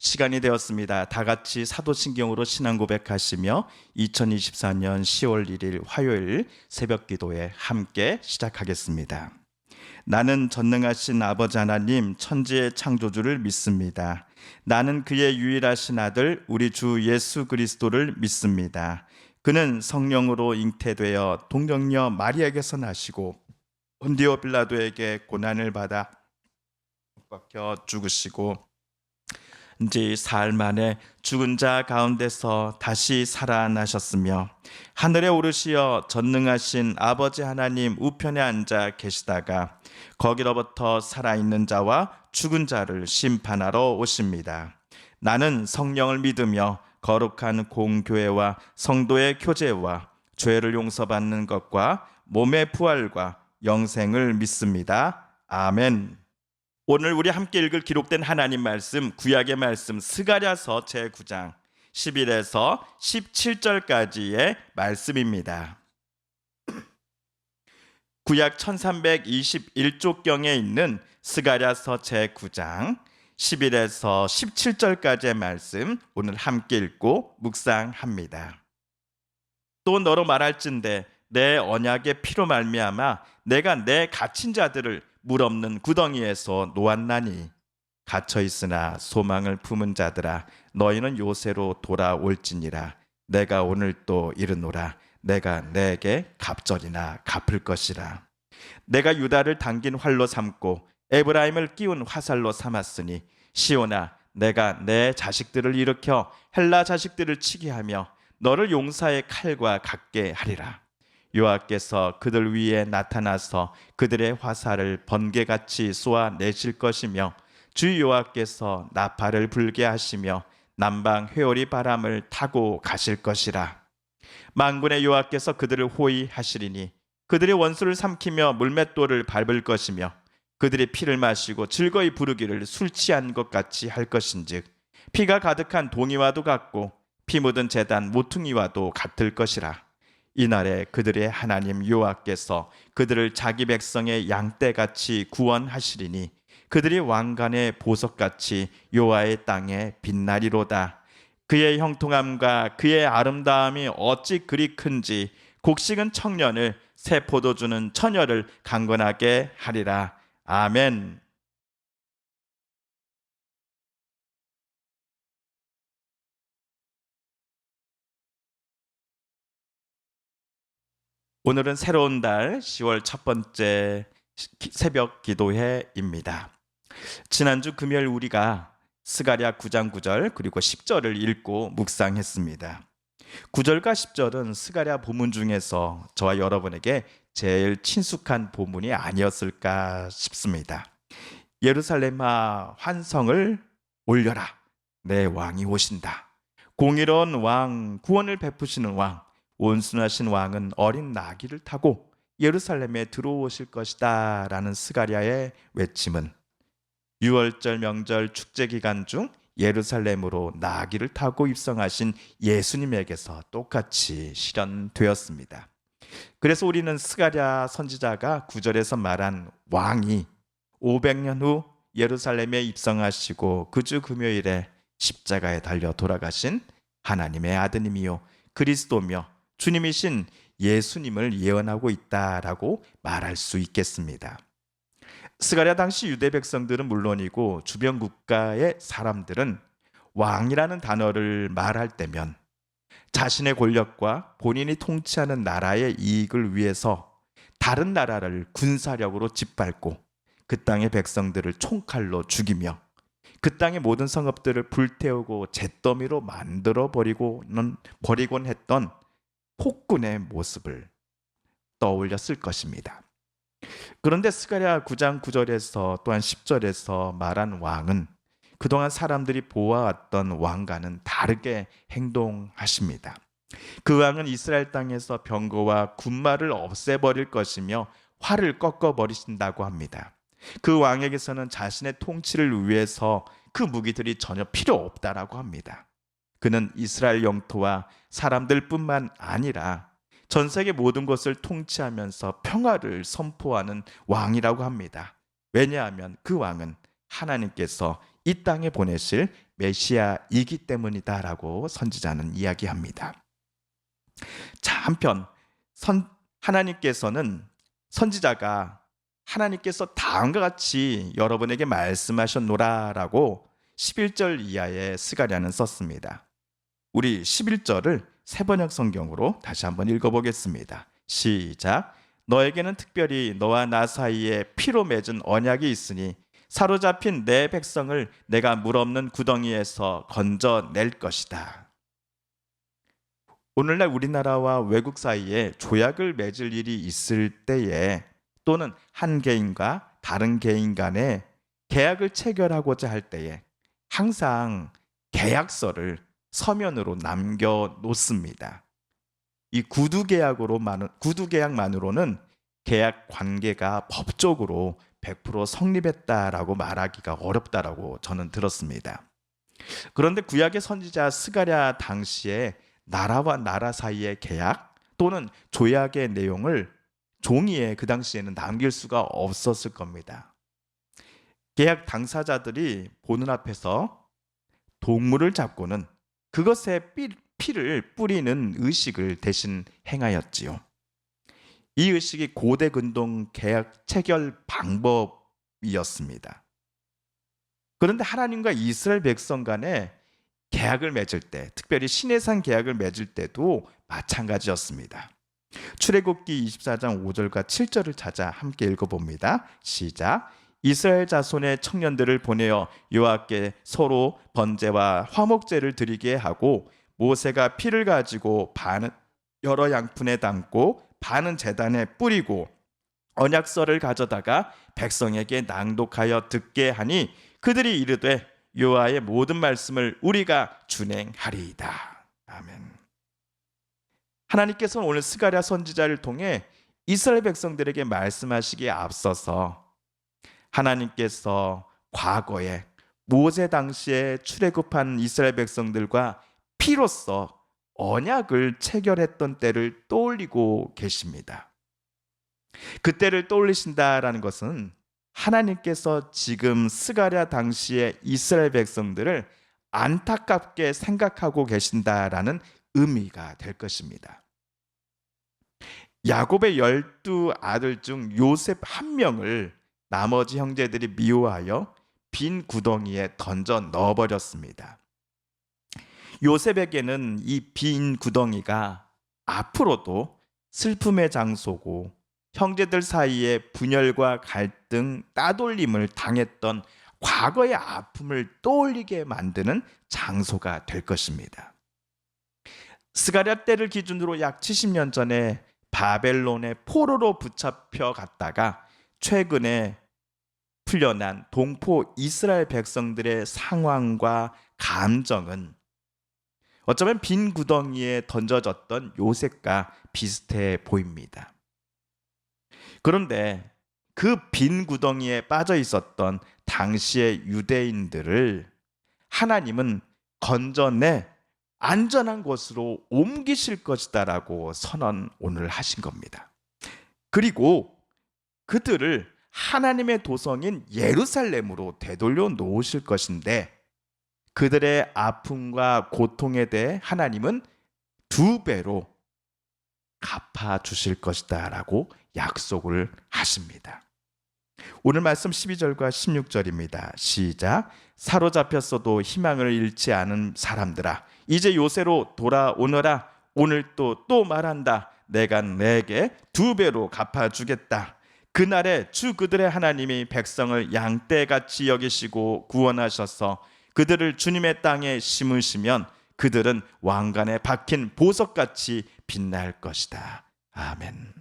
시간이 되었습니다. 다 같이 사도신경으로 신앙 고백하시며 2024년 10월 1일 화요일 새벽 기도에 함께 시작하겠습니다. 나는 전능하신 아버지 하나님 천지의 창조주를 믿습니다. 나는 그의 유일하신 아들 우리 주 예수 그리스도를 믿습니다. 그는 성령으로 잉태되어 동정녀 마리아에게서 나시고 본디오 빌라도에게 고난을 받아 못 박혀 죽으시고 이제 사흘 만에 죽은 자 가운데서 다시 살아나셨으며 하늘에 오르시어 전능하신 아버지 하나님 우편에 앉아 계시다가 거기로부터 살아있는 자와 죽은 자를 심판하러 오십니다. 나는 성령을 믿으며 거룩한 공교회와 성도의 교제와 죄를 용서받는 것과 몸의 부활과 영생을 믿습니다. 아멘. 오늘 우리 함께 읽을 기록된 하나님 말씀, 구약의 말씀 스가랴서 제9장 11에서 17절까지의 말씀입니다. 구약 1321쪽경에 있는 스가랴서 제9장 11에서 17절까지의 말씀 오늘 함께 읽고 묵상합니다. 또 너로 말할진대 내 언약의 피로 말미암아 내가 내 갇힌 자들을 물 없는 구덩이에서 놓았나니 갇혀 있으나 소망을 품은 자들아 너희는 요새로 돌아올지니라. 내가 오늘 또 이르노라. 내가 내게 갑절이나 갚을 것이라. 내가 유다를 당긴 활로 삼고 에브라임을 끼운 화살로 삼았으니 시온아 내가 내 자식들을 일으켜 헬라 자식들을 치게 하며 너를 용사의 칼과 같게 하리라. 여호와께서 그들 위에 나타나서 그들의 화살을 번개같이 쏘아내실 것이며 주 여호와께서 나팔을 불게 하시며 남방 회오리 바람을 타고 가실 것이라. 만군의 여호와께서 그들을 호위하시리니 그들의 원수를 삼키며 물맷돌을 밟을 것이며 그들의 피를 마시고 즐거이 부르기를 술 취한 것 같이 할 것인즉 피가 가득한 동이와도 같고 피 묻은 제단 모퉁이와도 같을 것이라. 이날에 그들의 하나님 여호와께서 그들을 자기 백성의 양떼같이 구원하시리니 그들이 왕관의 보석같이 여호와의 땅에 빛나리로다. 그의 형통함과 그의 아름다움이 어찌 그리 큰지 곡식은 청년을 새 포도주는 처녀를 강건하게 하리라. 아멘. 오늘은 새로운 달 10월 첫 번째 새벽 기도회입니다. 지난주 금요일 우리가 스가랴 9장 9절 그리고 10절을 읽고 묵상했습니다. 9절과 10절은 스가랴 본문 중에서 저와 여러분에게 제일 친숙한 본문이 아니었을까 싶습니다. 예루살렘아 환성을 올려라. 내 왕이 오신다. 공의로운 왕, 구원을 베푸시는 왕, 온순하신 왕은 어린 나귀를 타고 예루살렘에 들어오실 것이다 라는 스가랴의 외침은 6월절 명절 축제 기간 중 예루살렘으로 나귀를 타고 입성하신 예수님에게서 똑같이 실현되었습니다. 그래서 우리는 스가랴 선지자가 9절에서 말한 왕이 500년 후 예루살렘에 입성하시고 그 주 금요일에 십자가에 달려 돌아가신 하나님의 아드님이요 그리스도며 주님이신 예수님을 예언하고 있다라고 말할 수 있겠습니다. 스가랴 당시 유대 백성들은 물론이고 주변 국가의 사람들은 왕이라는 단어를 말할 때면 자신의 권력과 본인이 통치하는 나라의 이익을 위해서 다른 나라를 군사력으로 짓밟고 그 땅의 백성들을 총칼로 죽이며 그 땅의 모든 성읍들을 불태우고 잿더미로 만들어 버리곤 했던 폭군의 모습을 떠올렸을 것입니다. 그런데 스가랴 9장 9절에서 또한 10절에서 말한 왕은 그동안 사람들이 보아왔던 왕과는 다르게 행동하십니다. 그 왕은 이스라엘 땅에서 병거와 군마를 없애버릴 것이며 활을 꺾어버리신다고 합니다. 그 왕에게서는 자신의 통치를 위해서 그 무기들이 전혀 필요 없다라고 합니다. 그는 이스라엘 영토와 사람들뿐만 아니라 전 세계 모든 것을 통치하면서 평화를 선포하는 왕이라고 합니다. 왜냐하면 그 왕은 하나님께서 이 땅에 보내실 메시아이기 때문이다라고 선지자는 이야기합니다. 자, 한편 하나님께서는 선지자가 하나님께서 다음과 같이 여러분에게 말씀하셨노라라고 11절 이하의 스가랴는 썼습니다. 우리 11절을 세번역 성경으로 다시 한번 읽어보겠습니다. 시작. 너에게는 특별히 너와 나 사이에 피로 맺은 언약이 있으니 사로잡힌 내 백성을 내가 물 없는 구덩이에서 건져낼 것이다. 오늘날 우리나라와 외국 사이에 조약을 맺을 일이 있을 때에 또는 한 개인과 다른 개인 간에 계약을 체결하고자 할 때에 항상 계약서를 서면으로 남겨놓습니다. 이 구두계약만으로는 계약 관계가 법적으로 100% 성립했다라고 말하기가 어렵다라고 저는 들었습니다. 그런데 구약의 선지자 스가랴 당시에 나라와 나라 사이의 계약 또는 조약의 내용을 종이에 그 당시에는 남길 수가 없었을 겁니다. 계약 당사자들이 보는 앞에서 동물을 잡고는 그것에 피를 뿌리는 의식을 대신 행하였지요. 이 의식이 고대 근동 계약 체결 방법이었습니다. 그런데 하나님과 이스라엘 백성 간에 계약을 맺을 때, 특별히 시내산 계약을 맺을 때도 마찬가지였습니다. 출애굽기 24장 5절과 7절을 찾아 함께 읽어봅니다. 시작. 이스라엘 자손의 청년들을 보내어 여호와께 서로 번제와 화목제를 드리게 하고 모세가 피를 가지고 반은 여러 양푼에 담고 반은 제단에 뿌리고 언약서를 가져다가 백성에게 낭독하여 듣게 하니 그들이 이르되 여호와의 모든 말씀을 우리가 준행하리이다. 아멘. 하나님께서는 오늘 스가랴 선지자를 통해 이스라엘 백성들에게 말씀하시기에 앞서서 하나님께서 과거에 모세 당시에 출애굽한 이스라엘 백성들과 피로써 언약을 체결했던 때를 떠올리고 계십니다. 그때를 떠올리신다라는 것은 하나님께서 지금 스가랴 당시의 이스라엘 백성들을 안타깝게 생각하고 계신다라는 의미가 될 것입니다. 야곱의 12 아들 중 요셉 한 명을 나머지 형제들이 미워하여 빈 구덩이에 던져 넣어버렸습니다. 요셉에게는 이 빈 구덩이가 앞으로도 슬픔의 장소고 형제들 사이에 분열과 갈등, 따돌림을 당했던 과거의 아픔을 떠올리게 만드는 장소가 될 것입니다. 스가랴 때를 기준으로 약 70년 전에 바벨론의 포로로 붙잡혀 갔다가 최근에 풀려난 동포 이스라엘 백성들의 상황과 감정은 어쩌면 빈 구덩이에 던져졌던 요셉과 비슷해 보입니다. 그런데 그 빈 구덩이에 빠져 있었던 당시의 유대인들을 하나님은 건져내 안전한 곳으로 옮기실 것이다라고 선언 오늘 하신 겁니다. 그리고 그들을 하나님의 도성인 예루살렘으로 되돌려 놓으실 것인데 그들의 아픔과 고통에 대해 하나님은 2배로 갚아 주실 것이다 라고 약속을 하십니다. 오늘 말씀 12절과 16절입니다. 시작. 사로잡혔어도 희망을 잃지 않은 사람들아 이제 요새로 돌아오너라. 오늘 또 말한다. 내가 내게 2배로 갚아주겠다. 그날에 주 그들의 하나님이 백성을 양떼같이 여기시고 구원하셔서 그들을 주님의 땅에 심으시면 그들은 왕관에 박힌 보석같이 빛날 것이다. 아멘.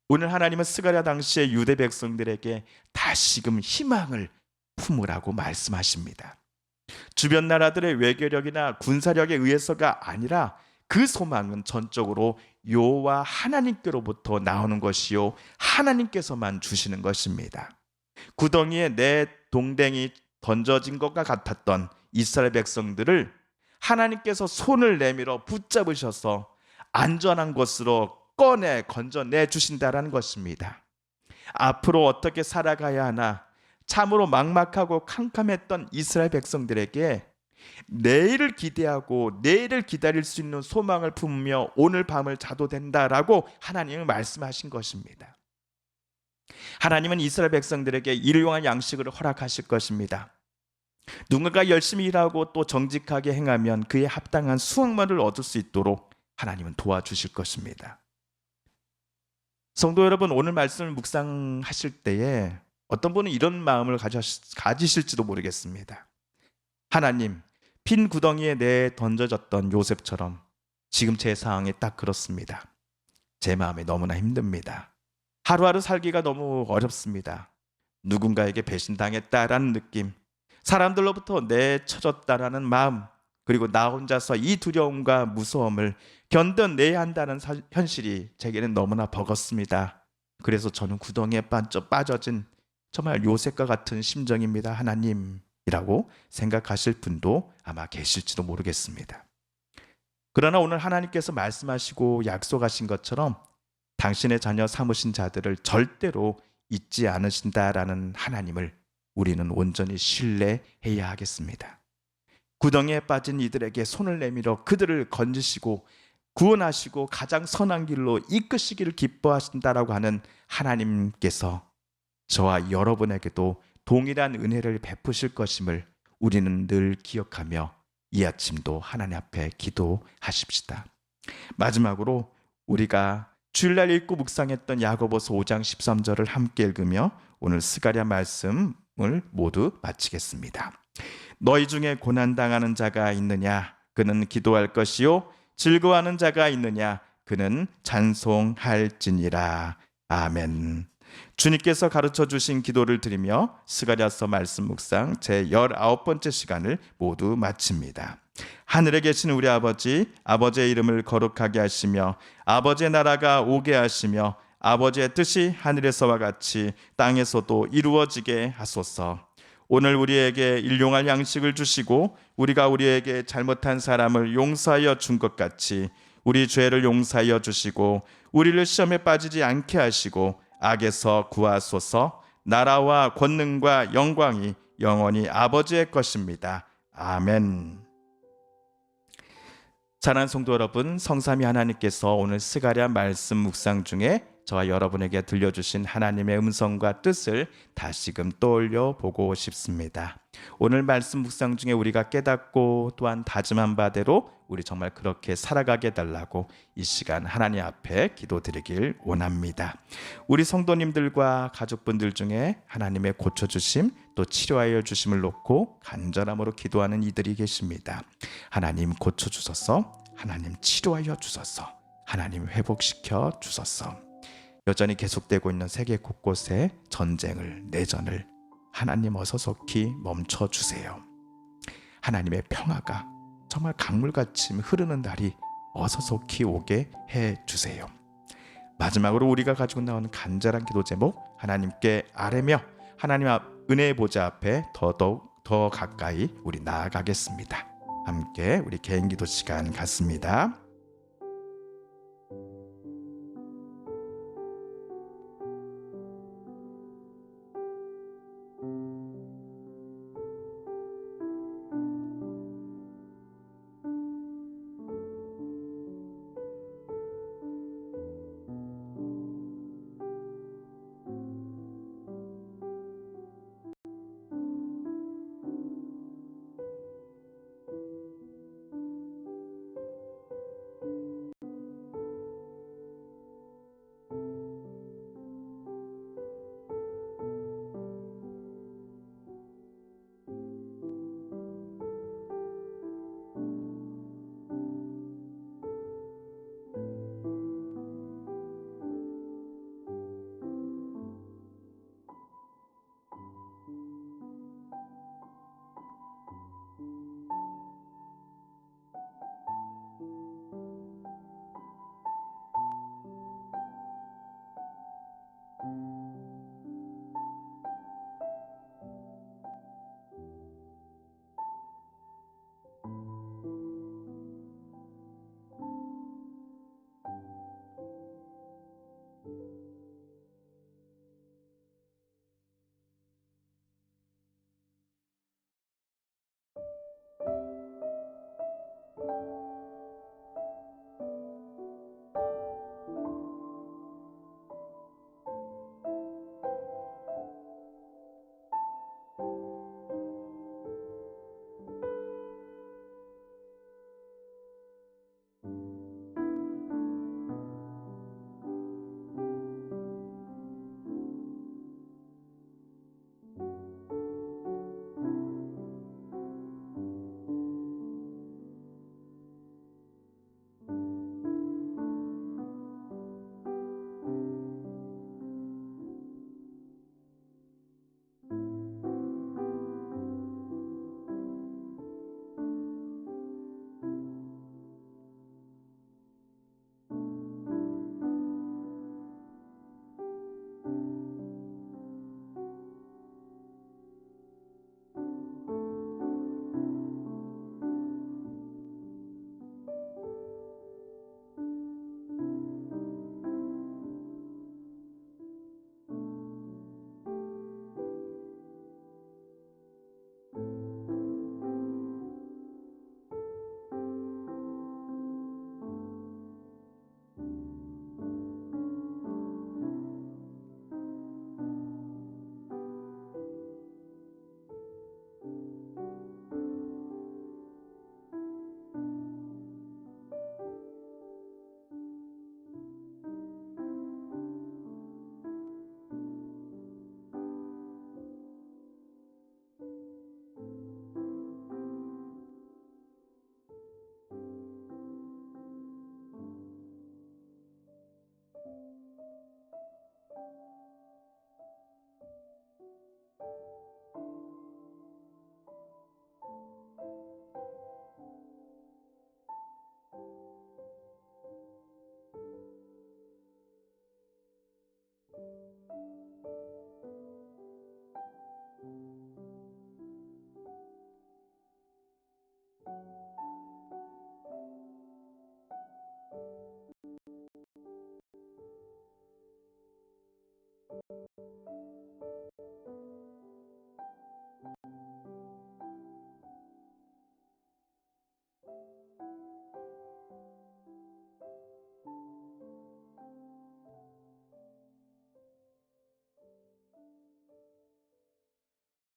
오늘 하나님은 스가랴 당시의 유대 백성들에게 다시금 희망을 품으라고 말씀하십니다. 주변 나라들의 외교력이나 군사력에 의해서가 아니라 그 소망은 전적으로 여호와 하나님께로부터 나오는 것이요 하나님께서만 주시는 것입니다. 구덩이에 내 동댕이 던져진 것과 같았던 이스라엘 백성들을 하나님께서 손을 내밀어 붙잡으셔서 안전한 곳으로 건져내 주신다라는 것입니다. 앞으로 어떻게 살아가야 하나, 참으로 막막하고 캄캄했던 이스라엘 백성들에게 내일을 기대하고 내일을 기다릴 수 있는 소망을 품으며 오늘 밤을 자도 된다라고 하나님은 말씀하신 것입니다. 하나님은 이스라엘 백성들에게 일용할 양식을 허락하실 것입니다. 누군가 열심히 일하고 또 정직하게 행하면 그에 합당한 수확만을 얻을 수 있도록 하나님은 도와주실 것입니다. 성도 여러분, 오늘 말씀을 묵상하실 때에 어떤 분은 이런 마음을 가지실지도 모르겠습니다. 하나님, 빈 구덩이에 내 던져졌던 요셉처럼 지금 제 상황이 딱 그렇습니다. 제 마음이 너무나 힘듭니다. 하루하루 살기가 너무 어렵습니다. 누군가에게 배신당했다라는 느낌, 사람들로부터 내쳐졌다라는 마음, 그리고 나 혼자서 이 두려움과 무서움을 견뎌내야 한다는 현실이 제게는 너무나 버겁습니다. 그래서 저는 구덩이에 빠져진 정말 요셉과 같은 심정입니다. 하나님이라고 생각하실 분도 아마 계실지도 모르겠습니다. 그러나 오늘 하나님께서 말씀하시고 약속하신 것처럼 당신의 자녀 삼으신 자들을 절대로 잊지 않으신다라는 하나님을 우리는 온전히 신뢰해야 하겠습니다. 구덩이에 빠진 이들에게 손을 내밀어 그들을 건지시고 구원하시고 가장 선한 길로 이끄시기를 기뻐하신다라고 하는 하나님께서 저와 여러분에게도 동일한 은혜를 베푸실 것임을 우리는 늘 기억하며 이 아침도 하나님 앞에 기도하십시다. 마지막으로 우리가 주일날 읽고 묵상했던 야고보서 5장 13절을 함께 읽으며 오늘 스가랴 말씀을 모두 마치겠습니다. 너희 중에 고난당하는 자가 있느냐? 그는 기도할 것이요 즐거워하는 자가 있느냐? 그는 찬송할지니라. 아멘. 주님께서 가르쳐 주신 기도를 드리며 스가랴서 말씀 묵상 제 19번째 시간을 모두 마칩니다. 하늘에 계신 우리 아버지, 아버지의 이름을 거룩하게 하시며 아버지의 나라가 오게 하시며 아버지의 뜻이 하늘에서와 같이 땅에서도 이루어지게 하소서. 오늘 우리에게 일용할 양식을 주시고 우리가 우리에게 잘못한 사람을 용서하여 준 것 같이 우리 죄를 용서하여 주시고 우리를 시험에 빠지지 않게 하시고 악에서 구하소서. 나라와 권능과 영광이 영원히 아버지의 것입니다. 아멘. 사랑하는 성도 여러분, 성삼위 하나님께서 오늘 스가랴 말씀 묵상 중에 저와 여러분에게 들려주신 하나님의 음성과 뜻을 다시금 떠올려 보고 싶습니다. 오늘 말씀 묵상 중에 우리가 깨닫고 또한 다짐한 바대로 우리 정말 그렇게 살아가게 해달라고 이 시간 하나님 앞에 기도드리길 원합니다. 우리 성도님들과 가족분들 중에 하나님의 고쳐주심 또 치료하여 주심을 놓고 간절함으로 기도하는 이들이 계십니다. 하나님 고쳐주소서, 하나님 치료하여 주소서, 하나님 회복시켜 주소서. 여전히 계속되고 있는 세계 곳곳의 전쟁을, 내전을 하나님 어서 속히 멈춰주세요. 하나님의 평화가 정말 강물같이 흐르는 날이 어서 속히 오게 해주세요. 마지막으로 우리가 가지고 나오는 간절한 기도 제목 하나님께 아뢰며 하나님 앞 은혜의 보좌 앞에 더 가까이 우리 나아가겠습니다. 함께 우리 개인 기도 시간 갖습니다.